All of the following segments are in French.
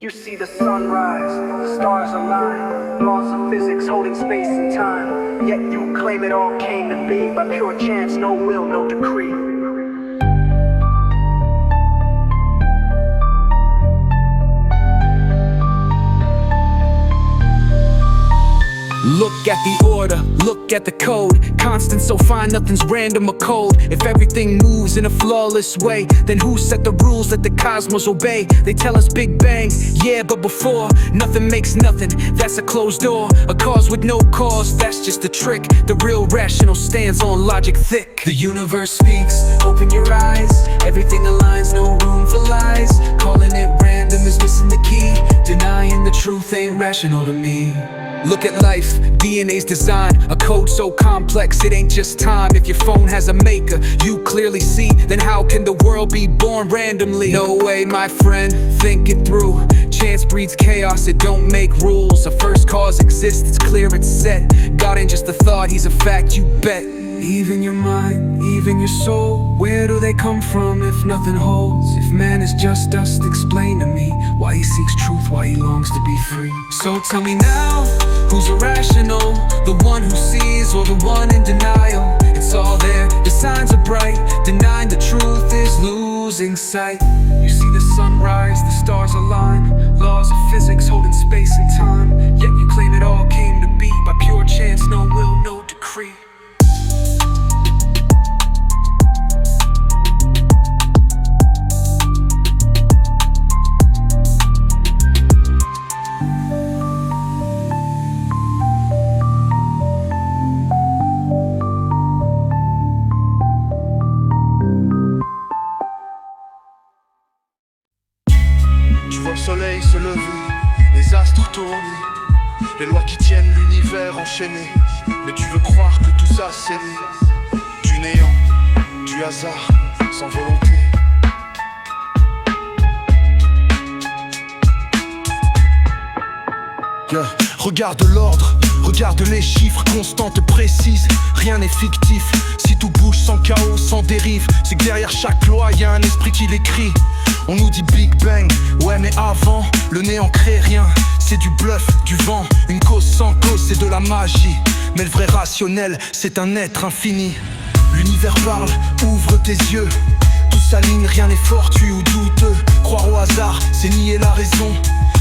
You see the sunrise, the stars align, laws of physics holding space and time. Yet you claim it all came to be by pure chance, no will, no decree. Look at the order, look at the code. Constant so fine, nothing's random or cold. If everything moves in a flawless way, then who set the rules that the cosmos obey? They tell us Big Bang, yeah, but before nothing makes nothing, that's a closed door. A cause with no cause, that's just a trick. The real rational stands on logic thick. The universe speaks, open your eyes. Everything aligns, no room for lies. Calling it random is missing the key. Denying the truth ain't rational to me. Look at life, DNA's design, a code so complex it ain't just time. If your phone has a maker you clearly see, then how can the world be born randomly? No way, my friend, think it through. Chance breeds chaos, it don't make rules. A first cause exists, it's clear, it's set. God ain't just a thought, he's a fact, you bet. Even your mind, even your soul, where do they come from if nothing holds? If man is just dust, explain to me why he seeks truth, why he longs to be free. So tell me now, who's irrational? The one who sees or the one in denial? It's all there, the signs are bright. Denying the truth is losing sight. You see the sunrise, the stars align, laws of physics holding space and time. Yet you claim it all came to be by pure chance, no will, no decree. Le soleil se lever, les astres tournent, les lois qui tiennent l'univers enchaîné. Mais tu veux croire que tout ça c'est né du néant, du hasard, sans volonté. Regarde l'ordre, regarde les chiffres, constantes, précises. Rien n'est fictif, si tout bouge sans chaos, sans dérive. C'est que derrière chaque loi, y a un esprit qui l'écrit. On nous dit Big Bang, ouais mais avant, le néant crée rien. C'est du bluff, du vent, une cause sans cause, c'est de la magie. Mais le vrai rationnel, c'est un être infini. L'univers parle, ouvre tes yeux. Tout s'aligne, rien n'est fortuit ou douteux. Croire au hasard, c'est nier la raison.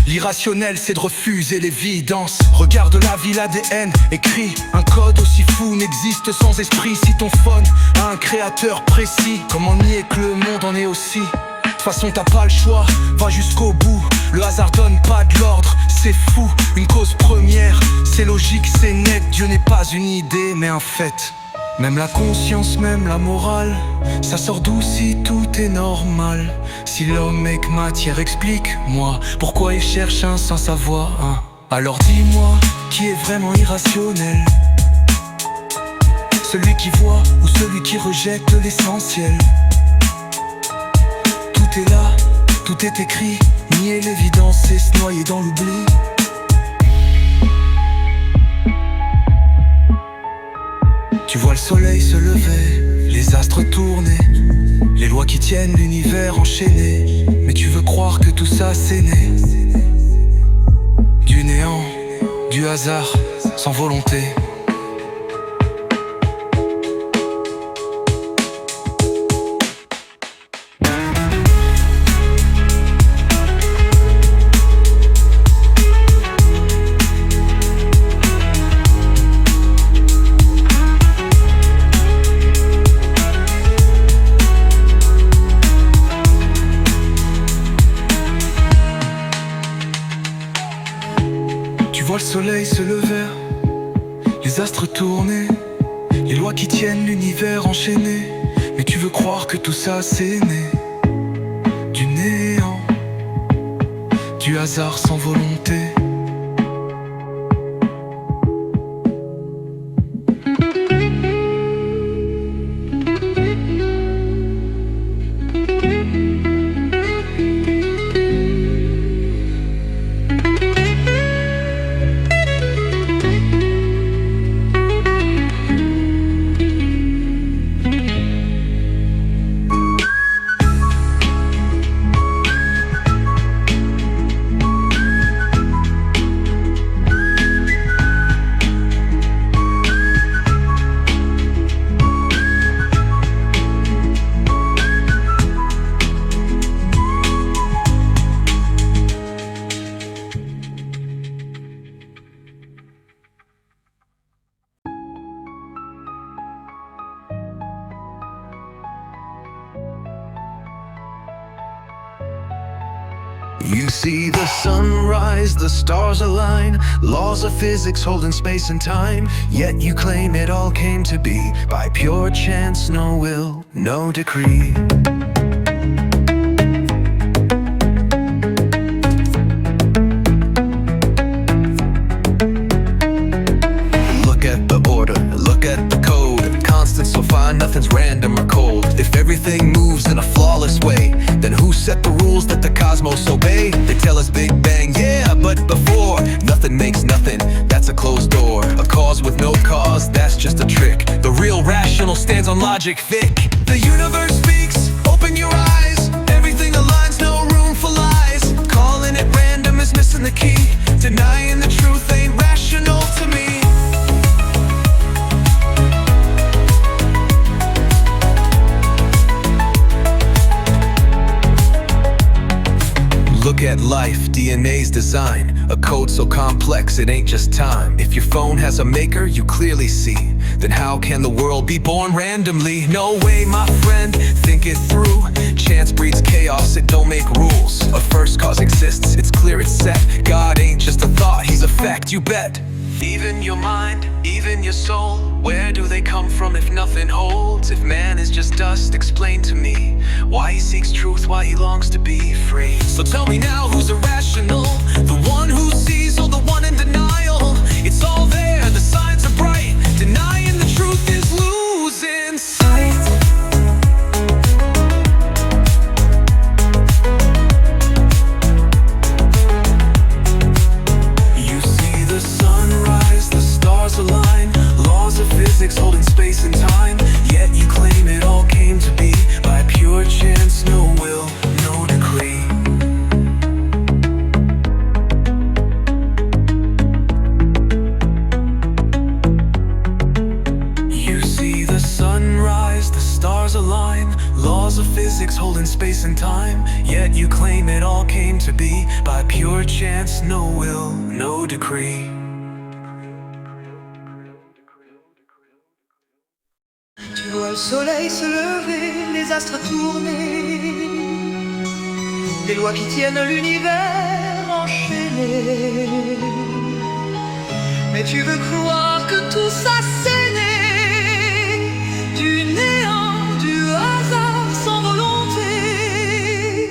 L'irrationnel, c'est de refuser l'évidence. Regarde la vie, l'ADN, écrit. Un code aussi fou n'existe sans esprit. Si ton phone a un créateur précis, comment nier que le monde en est aussi? De toute façon t'as pas le choix, va jusqu'au bout. Le hasard donne pas de l'ordre, c'est fou. Une cause première, c'est logique, c'est net. Dieu n'est pas une idée mais un fait. Même la conscience, même la morale, ça sort d'où si tout est normal? Si l'homme est que matière, explique-moi pourquoi il cherche un sans savoir, hein? Alors dis-moi, qui est vraiment irrationnel? Celui qui voit ou celui qui rejette l'essentiel? Tout est là, tout est écrit. Nier l'évidence, c'est se noyer dans l'oubli. Tu vois le soleil se lever, les astres tourner, les lois qui tiennent l'univers enchaîné. Mais tu veux croire que tout ça c'est né du néant, du hasard, sans volonté. Tu vois le soleil se lever, les astres tourner, les lois qui tiennent l'univers enchaîné. Mais tu veux croire que tout ça c'est né du néant, du hasard sans volonté. You see the sunrise, the stars align, laws of physics holding space and time. Yet you claim it all came to be by pure chance, no will, no decree. Look at the order, look at the code. Constant so fine, nothing's random or cold. If everything moves in a flawless way, then who set the rules that the cosmos obey? They tell us Big Bang, yeah, but before nothing makes nothing, that's a closed door. A cause with no cause, that's just a trick. The real rational stands on logic thick. The universe speaks, open your eyes. Everything aligns, no room for lies. Calling it random is missing the key. Denying the truth ain't rational to me. Look at life, DNA's design. A code so complex it ain't just time. If your phone has a maker you clearly see, then how can the world be born randomly? No way, my friend, think it through. Chance breeds chaos, it don't make rules. A first cause exists, it's clear it's set. God ain't just a thought, he's a fact, you bet. Even your mind, even your soul, where do they come from if nothing holds? If man is just dust, explain to me why he seeks truth, why he longs to be free. So tell me now, who's irrational? The one who sees or the one in denial? It's all there, the signs are bright. Denying the truth is losing sight. Align, laws of physics holding space and time. Yet you claim it all came to be by pure chance, no will, no decree. You see the sunrise, the stars align, laws of physics holding space and time. Yet you claim it all came to be by pure chance, no will, no decree. Tu vois le soleil se lever, les astres tourner, les lois qui tiennent l'univers enchaîné. Mais tu veux croire que tout ça c'est né du néant, du hasard sans volonté.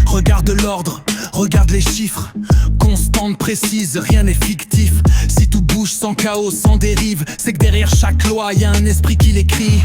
Regarde l'ordre, regarde les chiffres, constante, précise, rien n'est fictif. Si tout bouge sans chaos, sans dérive, c'est que derrière chaque loi y a un esprit qui l'écrit.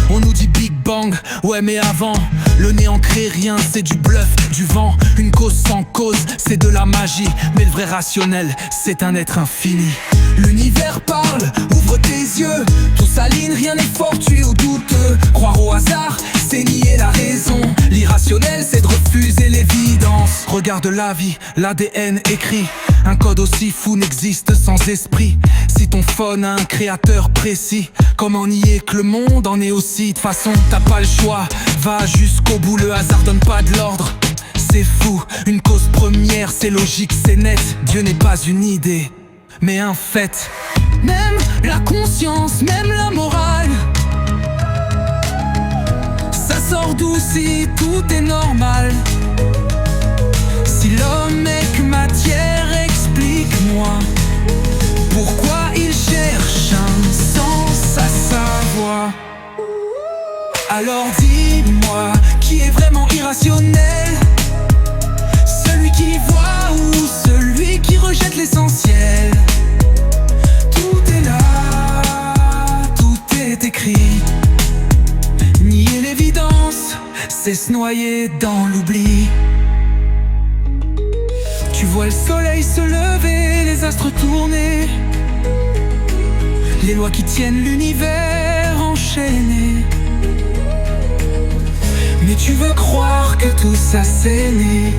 On nous dit Big Bang, ouais mais avant, le néant crée rien, c'est du bluff, du vent. Une cause sans cause, c'est de la magie. Mais le vrai rationnel, c'est un être infini. L'univers parle, ouvre tes yeux, tout s'aligne, rien n'est fortuit ou douteux. Croire au hasard, c'est nier la raison. L'irrationnel, c'est de refuser l'évidence. Regarde la vie, l'ADN écrit. Un code aussi fou n'existe sans esprit. Si ton phone a un créateur précis, comment nier que le monde en est aussi? De façon, t'as pas le choix, va jusqu'au bout. Le hasard donne pas de l'ordre, c'est fou. Une cause première, c'est logique, c'est net. Dieu n'est pas une idée, mais un fait. Même la conscience, même la morale, ça sort d'où si tout est normal? Si l'homme est que matière, explique-moi pourquoi il cherche un sens à sa voix. Alors dis-moi, qui est vraiment irrationnel? Celui qui voit ou celui qui rejette l'essentiel? Tout est là, tout est écrit. Nier l'évidence, c'est se noyer dans l'oubli. Tu vois le soleil se lever, les astres tourner, les lois qui tiennent l'univers enchaîné. Mais tu veux croire que tout ça c'est né